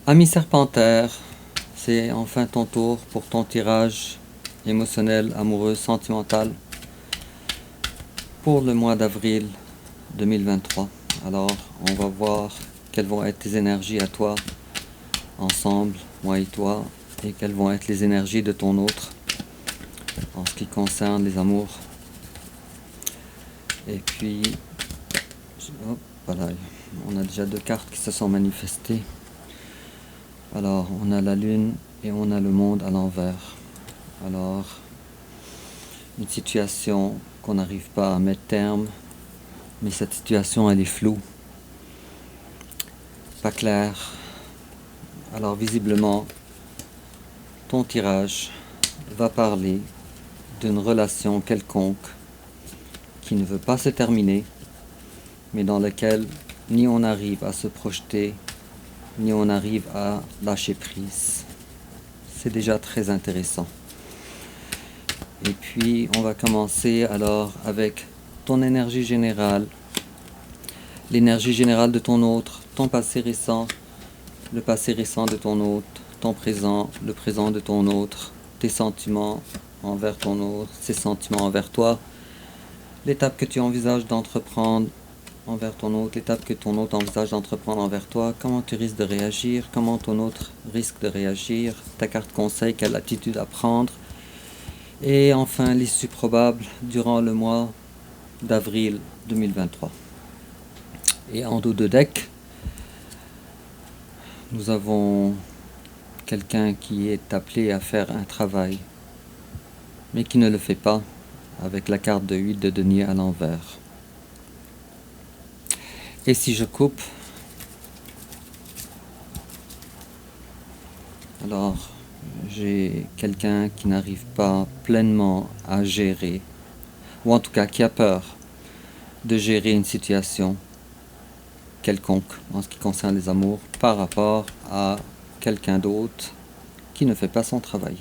Ami Serpentaire, c'est enfin ton tour pour ton tirage émotionnel, amoureux, sentimental pour le mois d'avril 2023. Alors, on va voir quelles vont être tes énergies à toi, ensemble, moi et toi, et quelles vont être les énergies de ton autre en ce qui concerne les amours. Et puis, hop, voilà, on a déjà 2 cartes qui se sont manifestées. Alors, on a la lune et on a le monde à l'envers. Alors, une situation qu'on n'arrive pas à mettre terme, mais cette situation, elle est floue, pas claire. Alors, visiblement, ton tirage va parler d'une relation quelconque qui ne veut pas se terminer, mais dans laquelle ni on arrive à se projeter, ni on arrive à lâcher prise. C'est déjà très intéressant. Et puis, on va commencer alors avec ton énergie générale, l'énergie générale de ton autre, ton passé récent, le passé récent de ton autre, ton présent, le présent de ton autre, tes sentiments envers ton autre, ses sentiments envers toi, l'étape que tu envisages d'entreprendre envers ton autre, l'étape que ton autre envisage d'entreprendre envers toi, comment tu risques de réagir, comment ton autre risque de réagir, ta carte conseil, quelle attitude à prendre, et enfin l'issue probable durant le mois d'avril 2023. Et en dos de deck, nous avons quelqu'un qui est appelé à faire un travail, mais qui ne le fait pas, avec la carte de 8 de denier à l'envers. Et si je coupe, alors j'ai quelqu'un qui n'arrive pas pleinement à gérer, ou en tout cas qui a peur de gérer une situation quelconque en ce qui concerne les amours par rapport à quelqu'un d'autre qui ne fait pas son travail.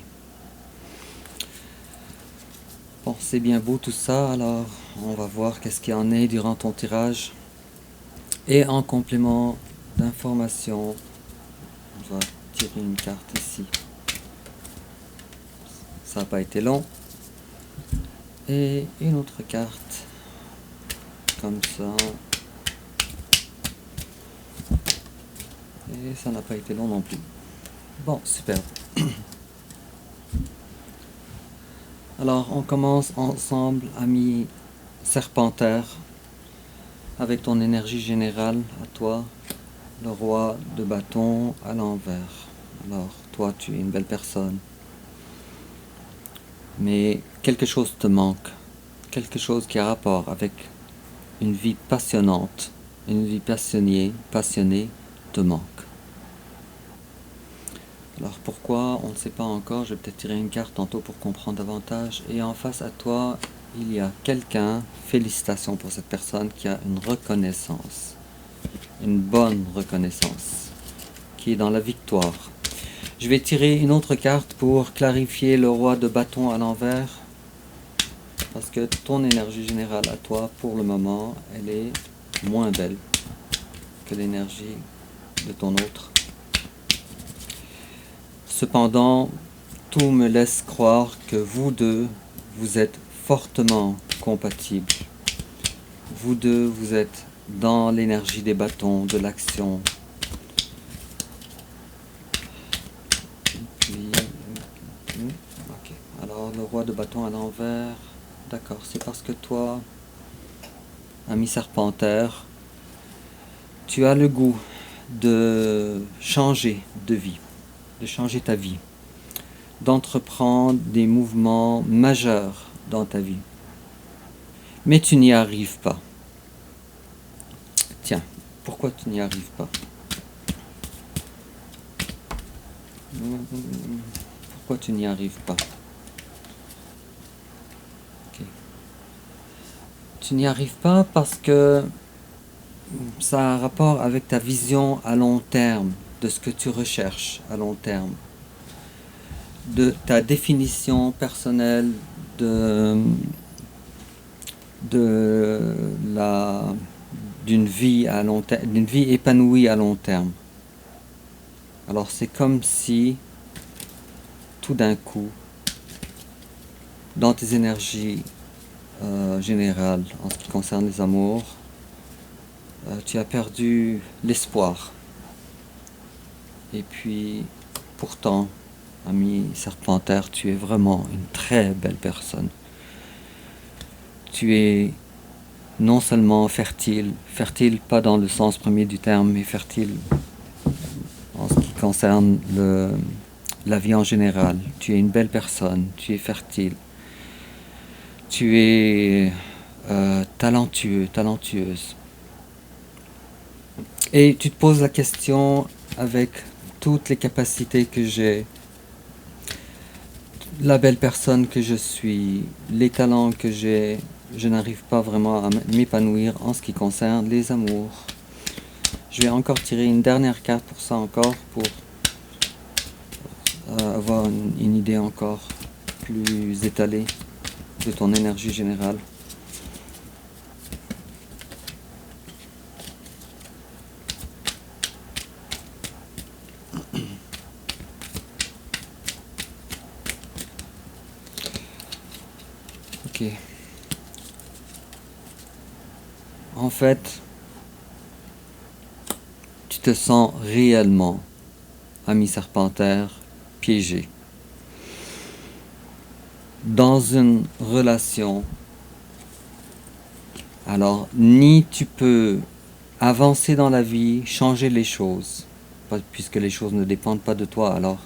Bon, c'est bien beau tout ça, alors on va voir qu'est-ce qu'il y en est durant ton tirage. Et en complément d'information, on va tirer une carte ici. Ça n'a pas été long. Et une autre carte, comme ça. Et ça n'a pas été long non plus. Bon, super. Alors, on commence ensemble, ami Serpentaire, avec ton énergie générale à toi, le roi de bâton à l'envers. Alors, toi, tu es une belle personne. Mais quelque chose te manque. Quelque chose qui a rapport avec une vie passionnante, une vie passionnée te manque. Alors pourquoi, on ne sait pas encore, je vais peut-être tirer une carte tantôt pour comprendre davantage. Et en face à toi, il y a quelqu'un, félicitations pour cette personne qui a une reconnaissance, une bonne reconnaissance, qui est dans la victoire. Je vais tirer une autre carte pour clarifier le roi de bâton à l'envers, parce que ton énergie générale à toi, pour le moment, elle est moins belle que l'énergie de ton autre. Cependant, tout me laisse croire que vous deux, vous êtes fortement compatibles. Vous deux, vous êtes dans l'énergie des bâtons, de l'action. Puis, ok. Alors, le roi de bâton à l'envers. D'accord, c'est parce que toi, ami Serpentaire, tu as le goût de changer de vie, de changer ta vie, d'entreprendre des mouvements majeurs dans ta vie. Mais tu n'y arrives pas. Tiens, pourquoi tu n'y arrives pas? Pourquoi tu n'y arrives pas? Okay. Tu n'y arrives pas parce que ça a un rapport avec ta vision à long terme, de ce que tu recherches à long terme, de ta définition personnelle d'une vie à long terme, d'une vie épanouie à long terme. Alors c'est comme si, tout d'un coup, dans tes énergies générales, en ce qui concerne les amours, tu as perdu l'espoir. Et puis, pourtant, ami Serpentaire, tu es vraiment une très belle personne. Tu es non seulement fertile, fertile pas dans le sens premier du terme, mais fertile en ce qui concerne la vie en général. Tu es une belle personne, tu es fertile, tu es talentueux, talentueuse. Et tu te poses la question avec toutes les capacités que j'ai, la belle personne que je suis, les talents que j'ai, je n'arrive pas vraiment à m'épanouir en ce qui concerne les amours. Je vais encore tirer une dernière carte pour ça encore, pour avoir une idée encore plus étalée de ton énergie générale. Ok. En fait, tu te sens réellement, ami Serpentaire, piégé dans une relation. Alors, ni tu peux avancer dans la vie, changer les choses, puisque les choses ne dépendent pas de toi, alors,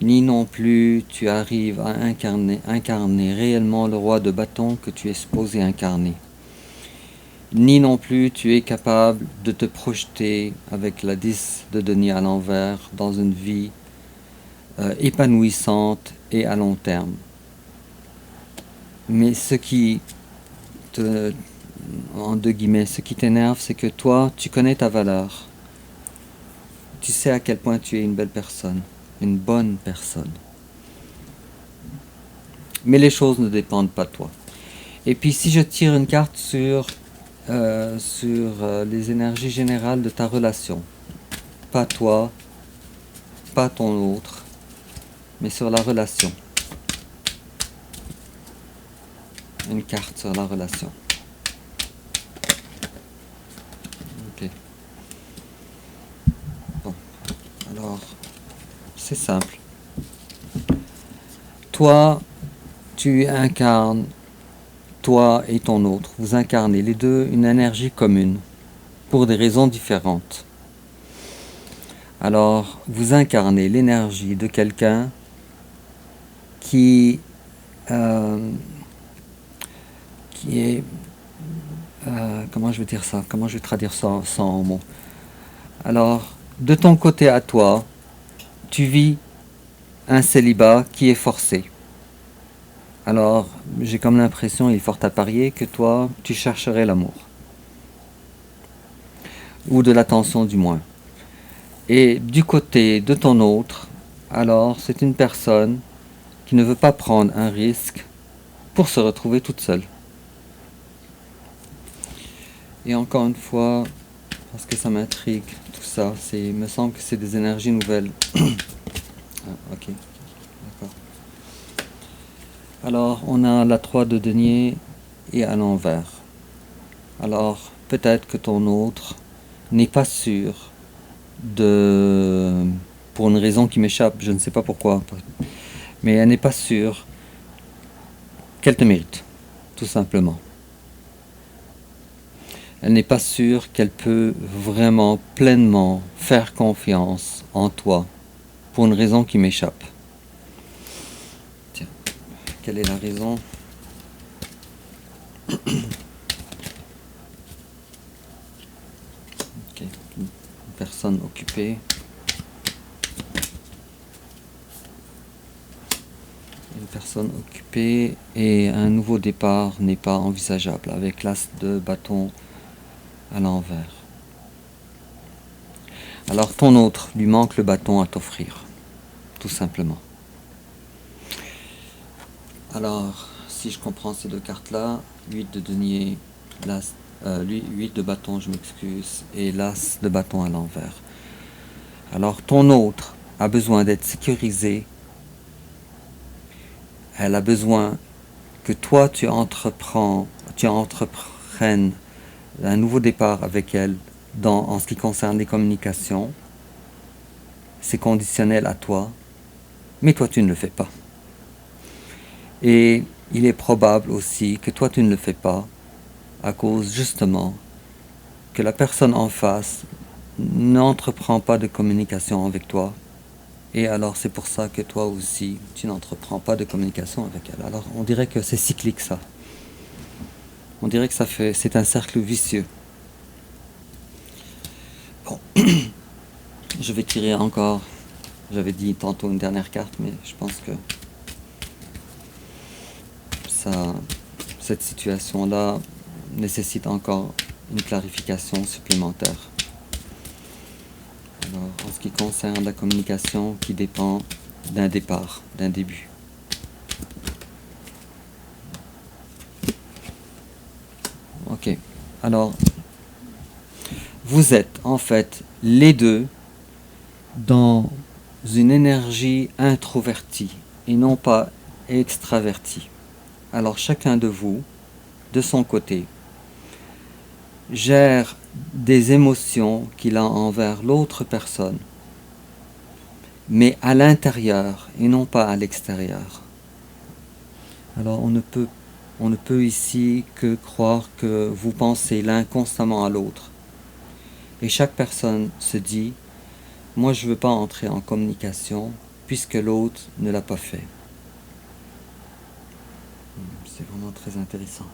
ni non plus tu arrives à incarner réellement le roi de bâton que tu es supposé incarner. Ni non plus tu es capable de te projeter avec la 10 de denier à l'envers dans une vie épanouissante et à long terme. Mais ce qui te, en deux guillemets, ce qui t'énerve, c'est que toi, tu connais ta valeur. Tu sais à quel point tu es une belle personne, une bonne personne. Mais les choses ne dépendent pas de toi. Et puis si je tire une carte sur les énergies générales de ta relation, pas toi, pas ton autre, mais sur la relation. Une carte sur la relation. Ok. Bon. Alors, c'est simple. Toi, tu incarnes, toi et ton autre, vous incarnez les deux une énergie commune, pour des raisons différentes. Alors, vous incarnez l'énergie de quelqu'un qui est... comment je vais dire ça? Comment je vais traduire ça sans mots? Alors, de ton côté à toi, tu vis un célibat qui est forcé. Alors, j'ai comme l'impression, il est fort à parier, que toi, tu chercherais l'amour. Ou de l'attention du moins. Et du côté de ton autre, alors c'est une personne qui ne veut pas prendre un risque pour se retrouver toute seule. Et encore une fois, parce que ça m'intrigue, tout ça, il me semble que c'est des énergies nouvelles. Ah, ok, d'accord. Alors, on a la 3 de denier et à l'envers. Alors, peut-être que ton autre n'est pas sûr pour une raison qui m'échappe, je ne sais pas pourquoi, mais elle n'est pas sûre qu'elle te mérite, tout simplement. Elle n'est pas sûre qu'elle peut vraiment pleinement faire confiance en toi pour une raison qui m'échappe. Tiens, quelle est la raison? Ok, une personne occupée. Une personne occupée et un nouveau départ n'est pas envisageable avec l'as de bâton à l'envers. Alors ton autre lui manque le bâton à t'offrir, tout simplement. Alors, si je comprends ces deux cartes-là, 8 de denier, 8 de bâton, je m'excuse, et l'as de bâton à l'envers. Alors ton autre a besoin d'être sécurisé. Elle a besoin que toi tu entreprennes un nouveau départ avec elle en ce qui concerne les communications. C'est conditionnel à toi, mais toi tu ne le fais pas. Et il est probable aussi que toi tu ne le fais pas à cause justement que la personne en face n'entreprend pas de communication avec toi. Et alors c'est pour ça que toi aussi tu n'entreprends pas de communication avec elle. Alors on dirait que c'est cyclique ça. On dirait que c'est un cercle vicieux. Bon, je vais tirer encore. J'avais dit tantôt une dernière carte, mais je pense que cette situation-là nécessite encore une clarification supplémentaire. Alors, en ce qui concerne la communication qui dépend d'un départ, d'un début. Ok. Alors, vous êtes en fait les deux dans une énergie introvertie et non pas extravertie. Alors chacun de vous, de son côté, gère des émotions qu'il a envers l'autre personne, mais à l'intérieur et non pas à l'extérieur. Alors on ne peut ici que croire que vous pensez l'un constamment à l'autre. Et chaque personne se dit, moi je ne veux pas entrer en communication puisque l'autre ne l'a pas fait. C'est vraiment très intéressant.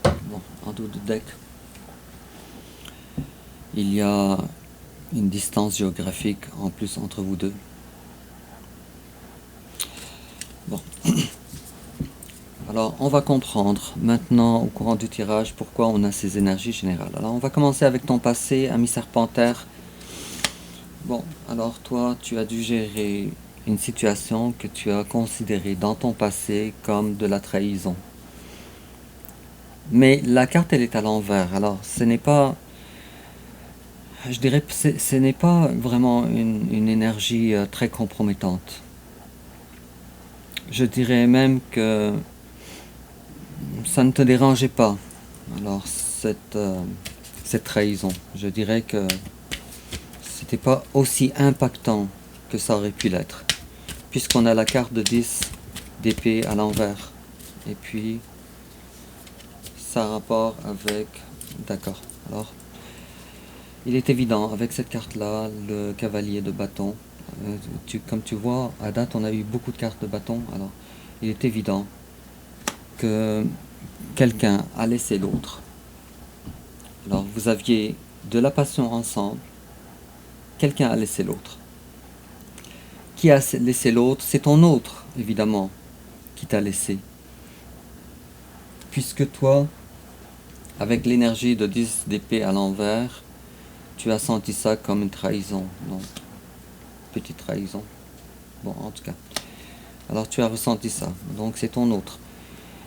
Bon, en dos de deck, il y a une distance géographique en plus entre vous deux. Bon. Alors, on va comprendre maintenant, au courant du tirage, pourquoi on a ces énergies générales. Alors, on va commencer avec ton passé, ami serpentaire. Bon, alors toi, tu as dû gérer une situation que tu as considérée dans ton passé comme de la trahison. Mais la carte, elle est à l'envers. Alors, ce n'est pas... Je dirais que ce n'est pas vraiment une énergie très compromettante. Je dirais même que ça ne te dérangeait pas. Alors, cette trahison, je dirais que c'était pas aussi impactant que ça aurait pu l'être. Puisqu'on a la carte de 10 d'épée à l'envers. Et puis, ça a rapport avec... D'accord. Alors, il est évident, avec cette carte-là, le cavalier de bâton, comme tu vois, à date, on a eu beaucoup de cartes de bâton. Alors, il est évident que quelqu'un a laissé l'autre. Alors, vous aviez de la passion ensemble. Quelqu'un a laissé l'autre. Qui a laissé l'autre? C'est ton autre, évidemment, qui t'a laissé. Puisque toi, avec l'énergie de 10 d'épée à l'envers, tu as senti ça comme une trahison. Non, petite trahison. Bon, en tout cas. Alors tu as ressenti ça. Donc c'est ton autre.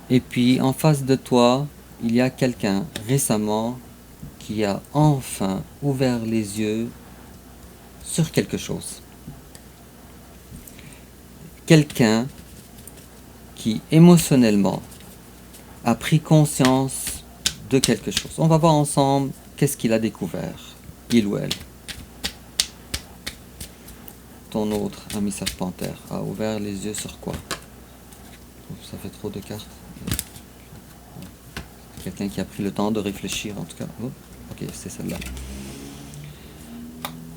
Et puis en face de toi, il y a quelqu'un récemment qui a enfin ouvert les yeux sur quelque chose. Quelqu'un qui émotionnellement a pris conscience de quelque chose. On va voir ensemble qu'est-ce qu'il a découvert, il ou elle. Ton autre ami serpentaire a ouvert les yeux sur quoi? Ça fait trop de cartes. Quelqu'un qui a pris le temps de réfléchir en tout cas. Oh, ok, c'est celle-là.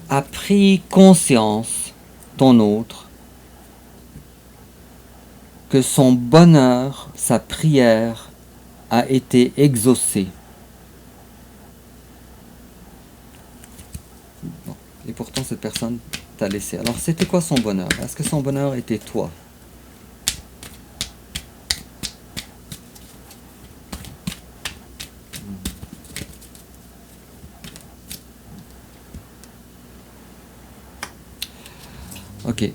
A pris conscience, ton autre, que son bonheur, sa prière a été exaucée. Bon. Et pourtant cette personne t'a laissé. Alors c'était quoi son bonheur? Est-ce que son bonheur était toi? Ok.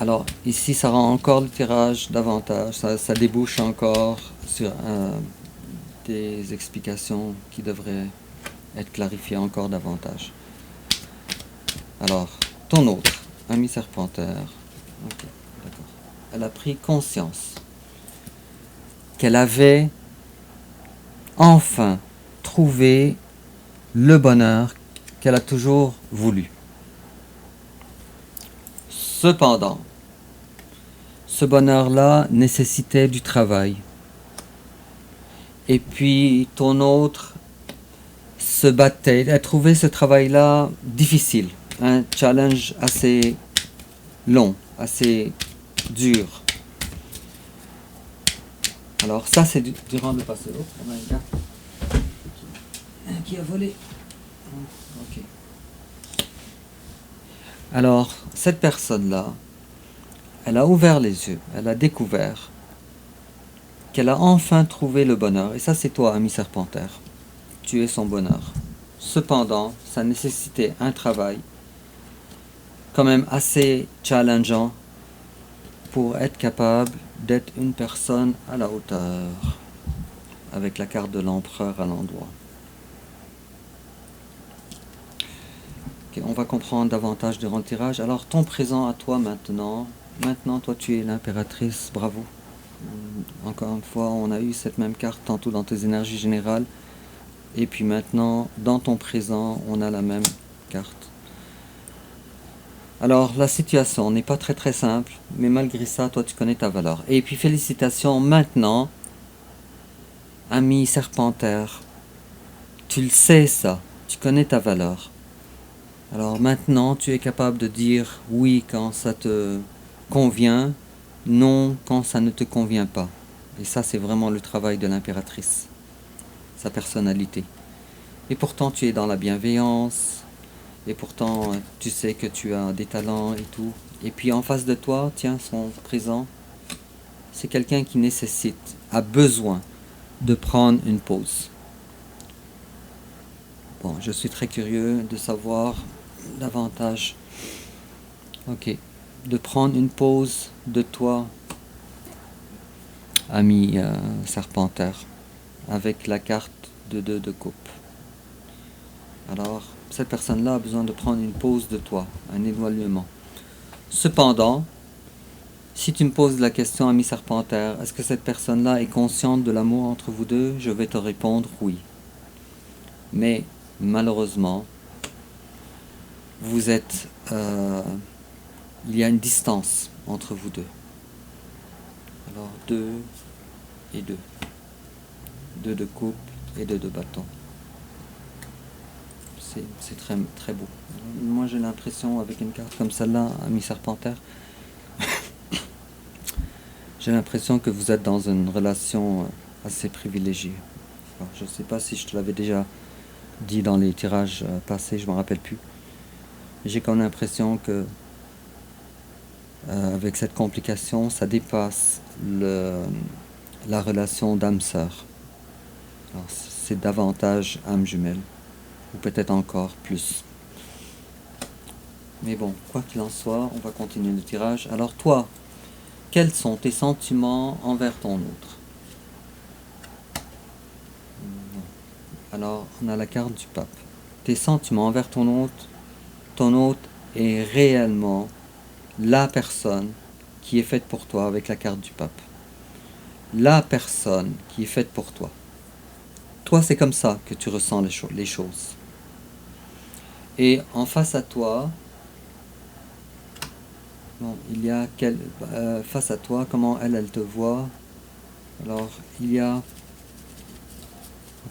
Alors ici ça rend encore le tirage davantage, ça débouche encore sur des explications qui devraient être clarifié encore davantage. Alors, ton autre, Ami Serpentaire, ok, d'accord. Elle a pris conscience qu'elle avait enfin trouvé le bonheur qu'elle a toujours voulu. Cependant, ce bonheur-là nécessitait du travail. Et puis ton autre se battait, a trouvé ce travail-là difficile, un challenge assez long, assez dur. Alors ça c'est durant le passé. Oh, on a une carte qui a volé. Ok. Alors cette personne-là, elle a ouvert les yeux, elle a découvert qu'elle a enfin trouvé le bonheur. Et ça c'est toi, Ami Serpentaire. Tu es son bonheur. Cependant, ça nécessitait un travail quand même assez challengeant pour être capable d'être une personne à la hauteur, avec la carte de l'empereur à l'endroit. Okay, on va comprendre davantage durant le tirage. Alors ton présent à toi maintenant, toi tu es l'impératrice, bravo. Encore une fois, on a eu cette même carte tantôt dans tes énergies générales, et puis maintenant, dans ton présent, on a la même carte. Alors, la situation n'est pas très simple, mais malgré ça, toi, tu connais ta valeur. Et puis, félicitations, maintenant, ami Serpentaire, tu le sais ça, tu connais ta valeur. Alors maintenant, tu es capable de dire oui quand ça te convient, non quand ça ne te convient pas. Et ça, c'est vraiment le travail de l'impératrice, sa personnalité. Et pourtant, tu es dans la bienveillance, et pourtant, tu sais que tu as des talents et tout. Et puis en face de toi, tiens, son présent, c'est quelqu'un qui nécessite, a besoin de prendre une pause. Bon, je suis très curieux de savoir davantage. Ok, de prendre une pause de toi, ami Serpentaire, avec la carte de 2 de coupe. Alors, cette personne-là a besoin de prendre une pause de toi, un éloignement. Cependant, si tu me poses la question, ami Serpentaire, est-ce que cette personne-là est consciente de l'amour entre vous deux? Je vais te répondre oui. Mais malheureusement, vous êtes... il y a une distance entre vous deux. Alors 2 et 2. 2 de coupe et 2 de bâton. C'est très beau. Moi j'ai l'impression, avec une carte comme celle-là, ami Serpentaire, j'ai l'impression que vous êtes dans une relation assez privilégiée. Alors, je ne sais pas si je te l'avais déjà dit dans les tirages passés, je ne me rappelle plus. J'ai comme l'impression que avec cette complication, ça dépasse la relation d'âme-sœur. Alors c'est davantage âme jumelle, ou peut-être encore plus. Mais bon, quoi qu'il en soit, on va continuer le tirage. Alors toi, quels sont tes sentiments envers ton autre? Alors, on a la carte du pape. Tes sentiments envers ton hôte est réellement la personne qui est faite pour toi avec la carte du pape. La personne qui est faite pour toi. Toi, c'est comme ça que tu ressens les choses. Et en face à toi, bon, il y a face à toi, comment elle te voit. Alors, il y a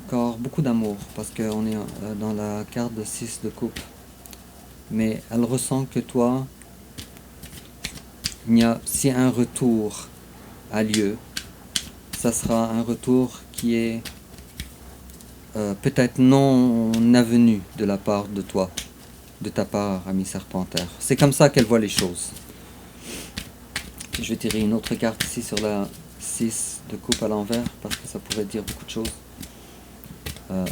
encore beaucoup d'amour, parce qu'on est dans la carte de 6 de coupe. Mais elle ressent que toi, si un retour a lieu, ça sera un retour qui est peut-être non avenu de la part de toi, de ta part, ami Serpentaire. C'est comme ça qu'elle voit les choses. Je vais tirer une autre carte ici sur la 6 de coupe à l'envers, parce que ça pourrait dire beaucoup de choses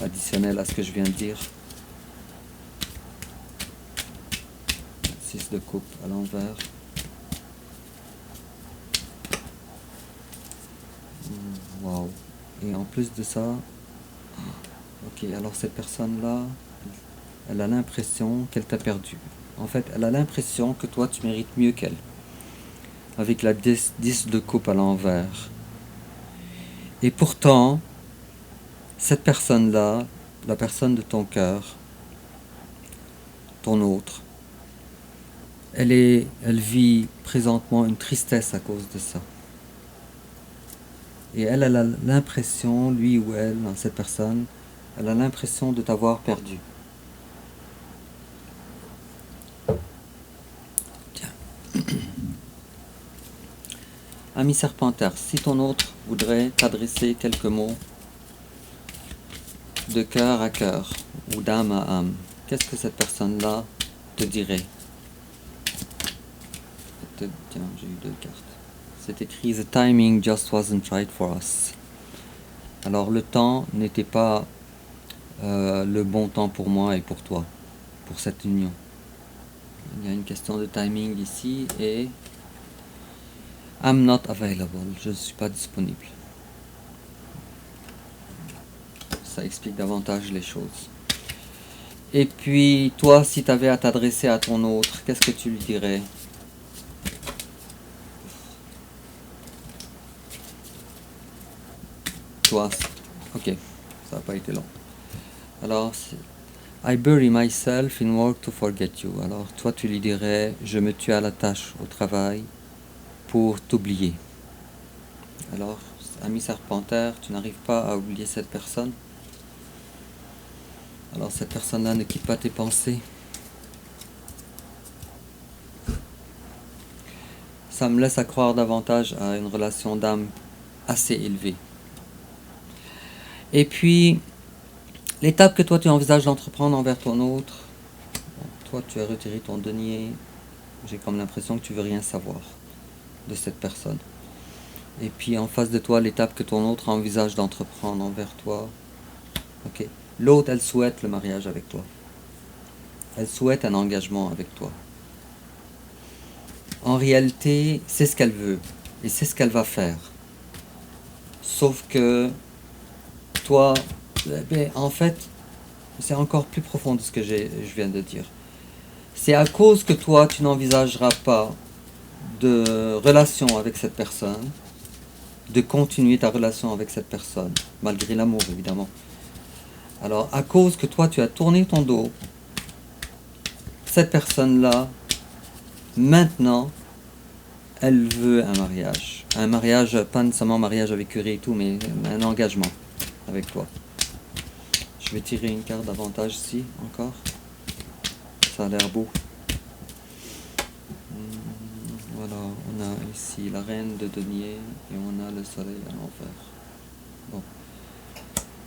additionnelles à ce que je viens de dire. 6 de coupe à l'envers. Wow. Et en plus de ça, Ok, alors cette personne-là, elle a l'impression qu'elle t'a perdu. En fait, elle a l'impression que toi, tu mérites mieux qu'elle. Avec la 10 de coupe à l'envers. Et pourtant, cette personne-là, la personne de ton cœur, ton autre, elle vit présentement une tristesse à cause de ça. Et elle a l'impression, lui ou elle, cette personne, elle a l'impression de t'avoir perdu. Tiens. Ami Serpentaire, si ton autre voudrait t'adresser quelques mots de cœur à cœur ou d'âme à âme, qu'est-ce que cette personne-là te dirait? Tiens, j'ai eu 2 cartes. C'est écrit The timing just wasn't right for us. Alors le temps n'était pas le bon temps pour moi et pour toi, pour cette union. Il y a une question de timing ici et I'm not available, je ne suis pas disponible. Ça explique davantage les choses. Et puis toi, si tu avais à t'adresser à ton autre, qu'est-ce que tu lui dirais? Toi, ok, ça n'a pas été long. Alors, I bury myself in work to forget you. Alors, toi, tu lui dirais, je me tue à la tâche au travail pour t'oublier. Alors, ami Serpentaire, tu n'arrives pas à oublier cette personne? Alors, cette personne-là ne quitte pas tes pensées. Ça me laisse à croire davantage à une relation d'âme assez élevée. Et puis, l'étape que toi tu envisages d'entreprendre envers ton autre, bon, toi tu as retiré ton denier, j'ai comme l'impression que tu veux rien savoir de cette personne. Et puis en face de toi, l'étape que ton autre envisage d'entreprendre envers toi, ok. L'autre, elle souhaite le mariage avec toi. Elle souhaite un engagement avec toi. En réalité, c'est ce qu'elle veut et c'est ce qu'elle va faire. Sauf que toi, en fait, c'est encore plus profond de ce que je viens de dire. C'est à cause que toi, tu n'envisageras pas de relation avec cette personne, de continuer ta relation avec cette personne, malgré l'amour évidemment. Alors, à cause que toi, tu as tourné ton dos, cette personne-là, maintenant, elle veut un mariage. Un mariage, pas nécessairement un mariage avec curé et tout, mais un engagement avec toi. Je vais tirer une carte davantage ici, encore. Ça a l'air beau. Voilà, on a ici la reine de denier et on a le soleil à l'envers. Bon.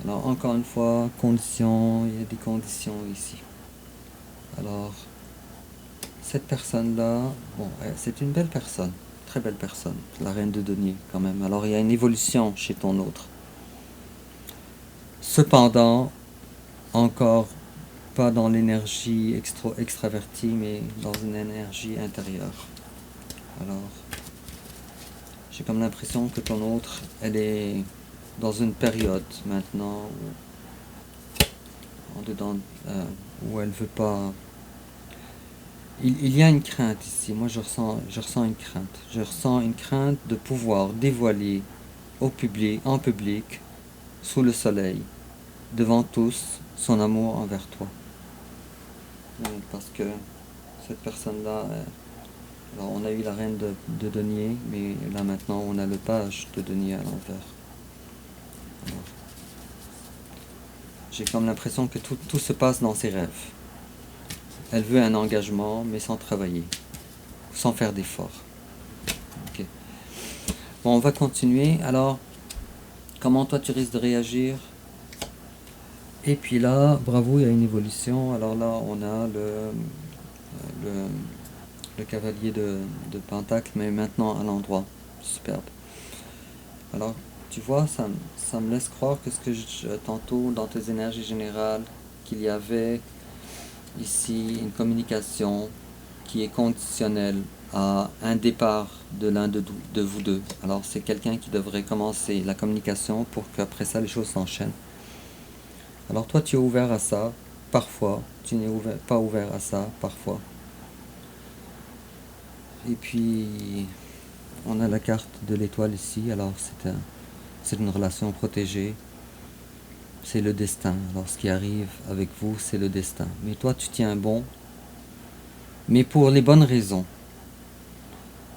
Alors, encore une fois, conditions, il y a des conditions ici. Alors, cette personne-là, bon, c'est une belle personne, très belle personne, la reine de denier quand même. Alors, il y a une évolution chez ton autre. Cependant, encore pas dans l'énergie extravertie, mais dans une énergie intérieure. Alors, j'ai comme l'impression que ton autre, elle est dans une période maintenant où elle veut pas. Il y a une crainte ici. Moi, je ressens une crainte. Je ressens une crainte de pouvoir dévoiler en public, sous le soleil, devant tous, son amour envers toi. Parce que cette personne-là, alors on a eu la reine de denier, mais là maintenant on a le page de denier à l'envers. J'ai comme l'impression que tout se passe dans ses rêves. Elle veut un engagement, mais sans travailler, sans faire d'efforts. Okay. Bon, on va continuer. Alors, comment toi tu risques de réagir? Et puis là, bravo, il y a une évolution. Alors là, on a le cavalier de Pentacle, mais maintenant à l'endroit. Superbe. Alors, tu vois, ça me laisse croire que tantôt, dans tes énergies générales, qu'il y avait ici une communication qui est conditionnelle à un départ de l'un de vous deux. Alors, c'est quelqu'un qui devrait commencer la communication pour qu'après ça, les choses s'enchaînent. Alors toi, tu es ouvert à ça, parfois. Tu n'es pas ouvert à ça, parfois. Et puis, on a la carte de l'étoile ici. Alors, c'est une relation protégée. C'est le destin. Alors, ce qui arrive avec vous, c'est le destin. Mais toi, tu tiens bon, mais pour les bonnes raisons.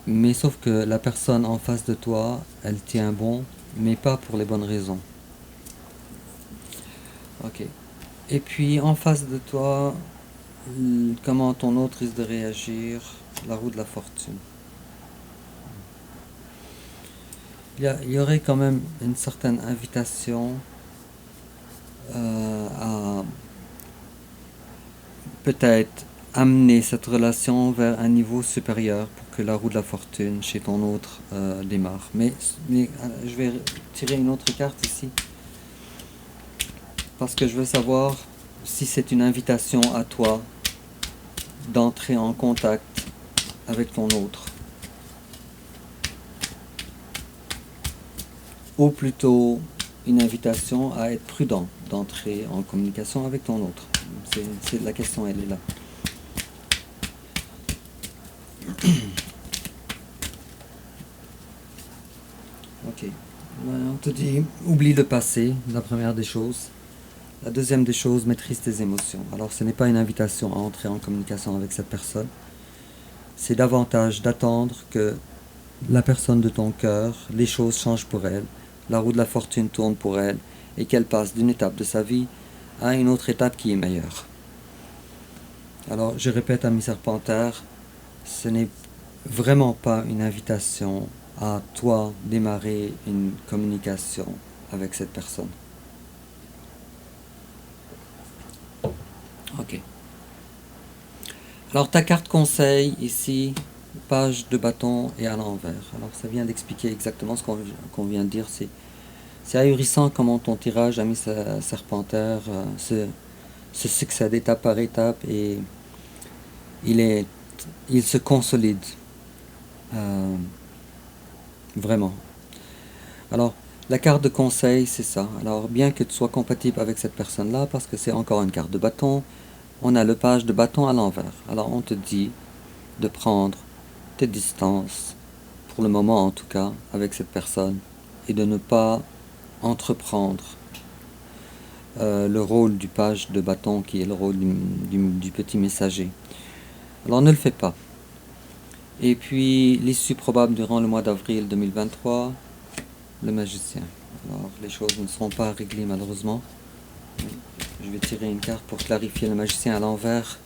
Mais sauf que la personne en face de toi, elle tient bon, mais pas pour les bonnes raisons. Ok. Et puis, en face de toi, comment ton autre risque de réagir? La roue de la fortune. Il y aurait quand même une certaine invitation à peut-être amener cette relation vers un niveau supérieur pour que la roue de la fortune chez ton autre démarre. Mais je vais tirer une autre carte ici parce que je veux savoir si c'est une invitation à toi d'entrer en contact avec ton autre. Ou plutôt une invitation à être prudent d'entrer en communication avec ton autre. La question, elle est là. Ok. On te dit, oublie le passé, la première des choses. La deuxième des choses, maîtrise tes émotions. Alors ce n'est pas une invitation à entrer en communication avec cette personne. C'est davantage d'attendre que la personne de ton cœur, les choses changent pour elle, la roue de la fortune tourne pour elle, et qu'elle passe d'une étape de sa vie à une autre étape qui est meilleure. Alors je répète à mes serpentaires, ce n'est vraiment pas une invitation à toi démarrer une communication avec cette personne. Ok. Alors ta carte conseil ici, page de bâton et à l'envers. Alors ça vient d'expliquer exactement ce qu'on vient de dire. C'est ahurissant comment ton tirage, ami serpentaire, se succède étape par étape et il se consolide. Vraiment. Alors, la carte de conseil, c'est ça. Alors, bien que tu sois compatible avec cette personne-là, parce que c'est encore une carte de bâton, on a le page de bâton à l'envers. Alors, on te dit de prendre tes distances, pour le moment en tout cas, avec cette personne, et de ne pas entreprendre le rôle du page de bâton qui est le rôle du petit messager. Alors, ne le fais pas. Et puis, l'issue probable durant le mois d'avril 2023, le magicien. Alors, les choses ne seront pas réglées malheureusement. Je vais tirer une carte pour clarifier le magicien à l'envers.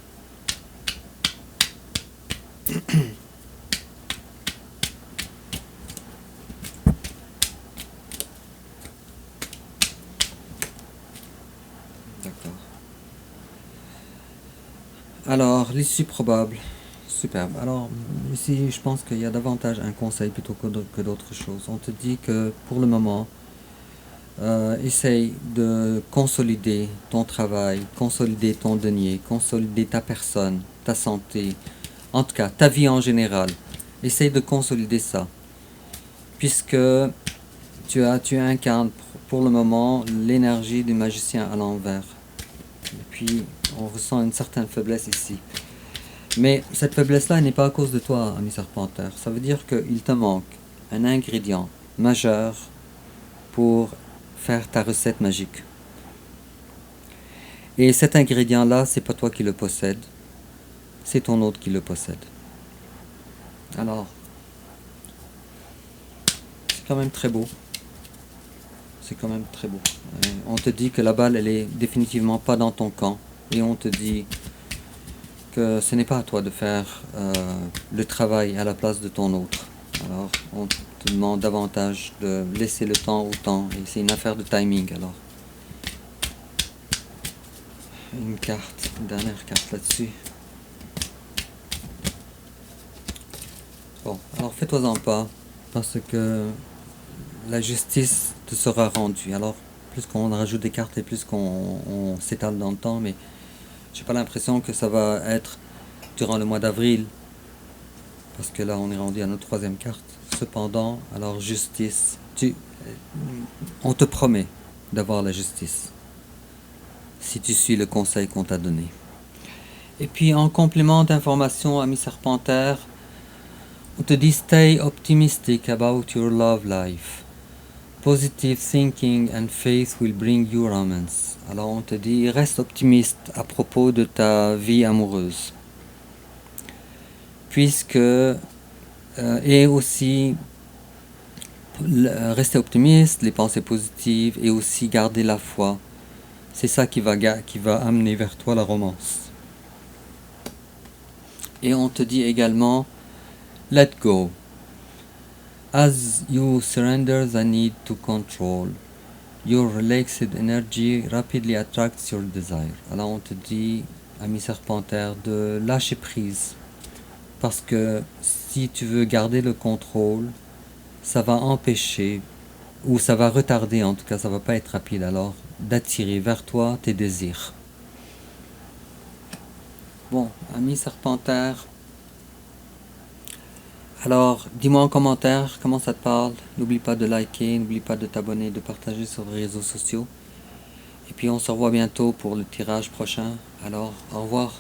D'accord. Alors, l'issue probable. Superbe. Alors, ici, je pense qu'il y a davantage un conseil plutôt que d'autres choses. On te dit que pour le moment, essaye de consolider ton travail, consolider ton denier, consolider ta personne, ta santé, en tout cas ta vie en général. Essaye de consolider ça, puisque tu incarnes pour le moment l'énergie du magicien à l'envers. Et puis on ressent une certaine faiblesse ici. Mais cette faiblesse-là n'est pas à cause de toi, ami serpentaire. Ça veut dire qu'il te manque un ingrédient majeur pour faire ta recette magique. Et cet ingrédient-là, c'est pas toi qui le possède, c'est ton autre qui le possède. Alors, c'est quand même très beau. C'est quand même très beau. On te dit que la balle, elle est définitivement pas dans ton camp. Et on te dit que ce n'est pas à toi de faire le travail à la place de ton autre. Alors, on te demande davantage de laisser le temps au temps. Et c'est une affaire de timing, alors. Une carte, une dernière carte là-dessus. Bon, alors fais-toi-en pas, parce que la justice te sera rendue. Alors, plus qu'on rajoute des cartes et plus qu'on s'étale dans le temps, mais j'ai pas l'impression que ça va être durant le mois d'avril, parce que là on est rendu à notre troisième carte. Cependant, alors justice, on te promet d'avoir la justice. si tu suis le conseil qu'on t'a donné. Et puis en complément d'information, ami Serpentaire, on te dit stay optimistic about your love life. Positive thinking and faith will bring you romance. Alors on te dit reste optimiste à propos de ta vie amoureuse. Puisque et aussi rester optimiste, les pensées positives et aussi garder la foi. C'est ça qui va amener vers toi la romance. Et on te dit également let go. As you surrender the need to control, your relaxed energy rapidly attracts your desire. Alors on te dit, ami Serpentaire, de lâcher prise. Parce que si tu veux garder le contrôle, ça va empêcher, ou ça va retarder, en tout cas ça va pas être rapide, alors d'attirer vers toi tes désirs. Bon, ami Serpentaire, alors dis-moi en commentaire comment ça te parle. N'oublie pas de liker, n'oublie pas de t'abonner, de partager sur les réseaux sociaux. Et puis on se revoit bientôt pour le tirage prochain. Alors, au revoir.